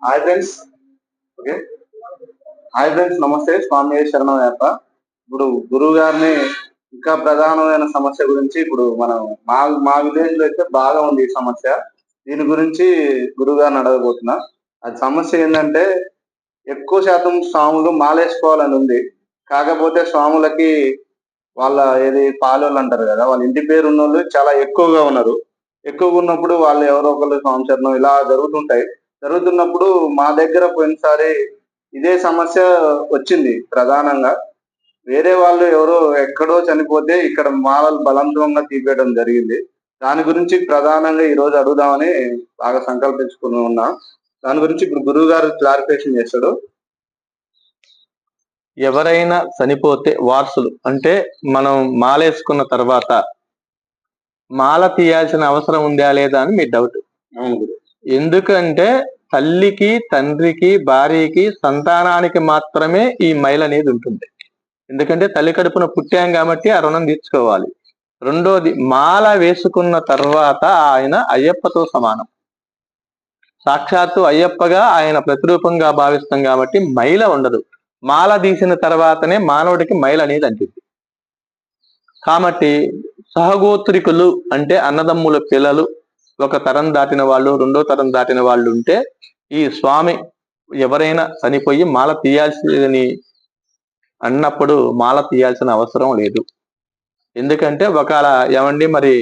Hi friends. Okay. Hi friends, నమస్తే. స్వామి శరణం యాత్ర. ఇప్పుడు గురువు గారిని ఇంకా ప్రధానమైన సమస్య గురించి ఇప్పుడు మనం మా మా విలేజ్ లో అయితే బాగా ఉంది ఈ సమస్య. దీని గురించి గురువు గారిని అడగబోతున్నా. అది సమస్య ఏంటంటే ఎక్కువ శాతం స్వాములు మాలేసుకోవాలని ఉంది. కాకపోతే స్వాములకి వాళ్ళ ఏది పాలోళ్ళు అంటారు కదా, వాళ్ళ ఇంటి పేరు ఉన్నోళ్ళు చాలా ఎక్కువగా ఉన్నారు. ఎక్కువగా ఉన్నప్పుడు వాళ్ళు ఎవరో ఒకళ్ళు స్వామి శరణం ఇలా జరుగుతుంటాయి. జరుగుతున్నప్పుడు మా దగ్గర పోయినసారి ఇదే సమస్య వచ్చింది ప్రధానంగా. వేరే వాళ్ళు ఎవరో ఎక్కడో చనిపోతే ఇక్కడ మాలలు బలవంతంగా తీపేయడం జరిగింది. దాని గురించి ప్రధానంగా ఈ రోజు అడుగుదామని బాగా సంకల్పించుకుని ఉన్నా. దాని గురించి ఇప్పుడు గురువు గారు క్లారిఫికేషన్ చేస్తాడు. ఎవరైనా చనిపోతే వారసులు అంటే మనం మాలేసుకున్న తర్వాత మాల తీయాల్సిన అవసరం ఉందా లేదా అని మీ డౌట్. ఎందుకంటే తల్లికి, తండ్రికి, భార్యకి, సంతానానికి మాత్రమే ఈ మైల్ అనేది ఉంటుంది. ఎందుకంటే తల్లి కడుపున పుట్టాం కాబట్టి ఆ రుణం తీర్చుకోవాలి. రెండోది, మాల వేసుకున్న తర్వాత ఆయన అయ్యప్పతో సమానం. సాక్షాత్తు అయ్యప్పగా ఆయన ప్రతిరూపంగా భావిస్తాం కాబట్టి మైల ఉండదు. మాల తీసిన తర్వాతనే మానవుడికి మైల్ అనేది అంటింది. కాబట్టి సహగోత్రికులు అంటే అన్నదమ్ముల పిల్లలు, ఒక తరం దాటిన వాళ్ళు, రెండో తరం దాటిన వాళ్ళు ఉంటే ఈ స్వామి ఎవరైనా చనిపోయి మాల తీయాల్సి అన్నప్పుడు మాల తీయాల్సిన అవసరం లేదు. ఎందుకంటే ఒకవేళ ఏమండి మరి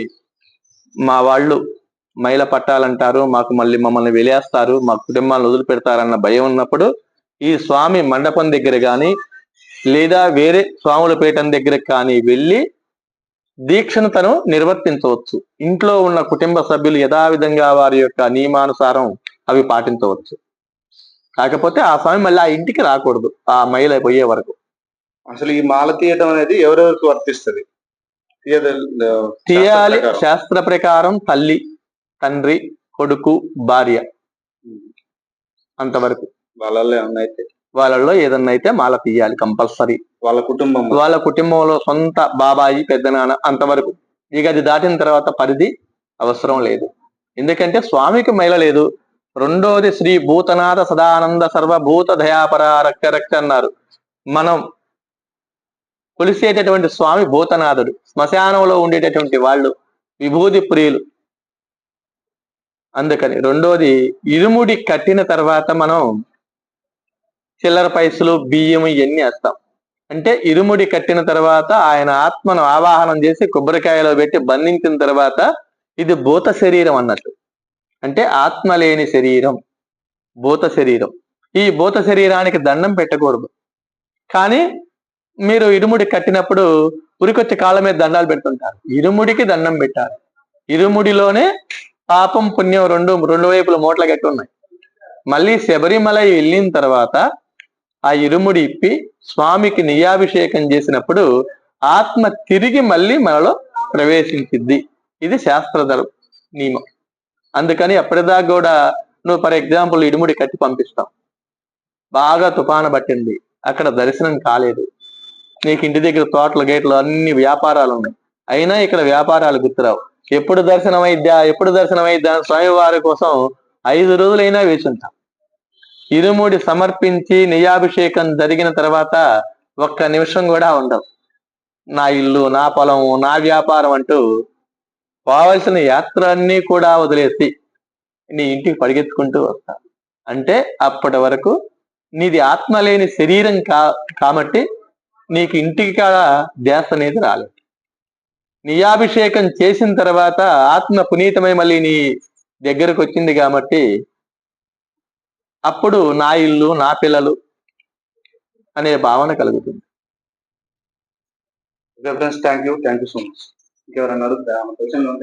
మా వాళ్ళు మైల పట్టాలంటారు, మాకు మళ్ళీ మమ్మల్ని వెలేస్తారు, మా కుటుంబాలను వదిలిపెడతారన్న భయం ఉన్నప్పుడు ఈ స్వామి మండపం దగ్గర కానీ లేదా వేరే స్వాముల పీఠం దగ్గర కానీ వెళ్ళి దీక్షను తను నిర్వర్తించవచ్చు. ఇంట్లో ఉన్న కుటుంబ సభ్యులు యథావిధంగా వారి యొక్క నియమానుసారం అవి పాటించవచ్చు. కాకపోతే ఆ స్వామి మళ్ళీ ఆ ఇంటికి రాకూడదు ఆ మైల పోయే వరకు. అసలు ఈ మాల తీయటం అనేది ఎవరెవరికి వర్తిస్తుంది? తీయాలి శాస్త్ర ప్రకారం తల్లి, తండ్రి, కొడుకు, భార్య, అంతవరకు. వాళ్ళల్లో ఏదన్నా అయితే మాల తీయాలి కంపల్సరీ. వాళ్ళ కుటుంబంలో సొంత బాబాయి, పెద్దనాన్న అంతవరకు. ఇక అది దాటిన తర్వాత పరిధి అవసరం లేదు. ఎందుకంటే స్వామికి మైల లేదు. రెండోది, శ్రీ భూతనాథ సదానంద సర్వభూత దయాపర రక్త రక్త అన్నారు. మనం కొలిసేటటువంటి స్వామి భూతనాథుడు, శ్మశానంలో ఉండేటటువంటి వాళ్ళు విభూతి ప్రియులు. అందుకని రెండోది, ఇరుముడి కట్టిన తర్వాత మనం చిల్లర పైసలు, బియ్యం ఇవన్నీ వేస్తాం. అంటే ఇరుముడి కట్టిన తర్వాత ఆయన ఆత్మను ఆవాహనం చేసి కొబ్బరికాయలో పెట్టి బంధించిన తర్వాత ఇది భూత శరీరం అన్నట్టు. అంటే ఆత్మ లేని శరీరం, భూత శరీరం. ఈ భూత శరీరానికి దండం పెట్టకూడదు. కానీ మీరు ఇరుముడి కట్టినప్పుడు ఉరికొచ్చి కాళ్ళ మీద దండాలు పెడుతుంటారు. ఇరుముడికి దండం పెట్టాలి. ఇరుముడిలోనే పాపం పుణ్యం రెండు వైపుల మూటలు కట్టి ఉన్నాయి. మళ్ళీ శబరిమల వెళ్ళిన తర్వాత ఆ ఇరుముడి ఇప్పి స్వామికి నియాభిషేకం చేసినప్పుడు ఆత్మ తిరిగి మళ్ళీ మనలో ప్రవేశించిద్ది. ఇది శాస్త్ర నియమం. అందుకని అప్పటిదాకా కూడా నువ్వు ఫర్ ఎగ్జాంపుల్ ఇరుముడి కట్టి పంపిస్తాం, బాగా తుఫాను పట్టింది, అక్కడ దర్శనం కాలేదు, నీకు ఇంటి దగ్గర తోటలు గేట్లు అన్ని వ్యాపారాలు ఉన్నాయి, అయినా ఇక్కడ వ్యాపారాలు గుర్తురావు. ఎప్పుడు దర్శనం అయిద్దా స్వామివారి కోసం 5 రోజులైనా వేసి ఉంటాం. ఇరుముడి సమర్పించి నియాభిషేకం జరిగిన తర్వాత ఒక్క నిమిషం కూడా ఉండవు. నా ఇల్లు, నా పొలం, నా వ్యాపారం అంటూ పోవలసిన యాత్ర అన్నీ కూడా వదిలేసి నీ ఇంటికి పరిగెత్తుకుంటూ వస్తా. అంటే అప్పటి వరకు నీది ఆత్మ లేని శరీరం కాబట్టి నీకు ఇంటికి కూడా ధ్యాస అనేది రాలేదు. నియాభిషేకం చేసిన తర్వాత ఆత్మ పునీతమై మళ్ళీ నీ దగ్గరకు వచ్చింది కాబట్టి అప్పుడు నా ఇల్లు, నా పిల్లలు అనే భావన కలుగుతుంది. Thank you so much. ఇంకెవరైనా అడుగుతారా?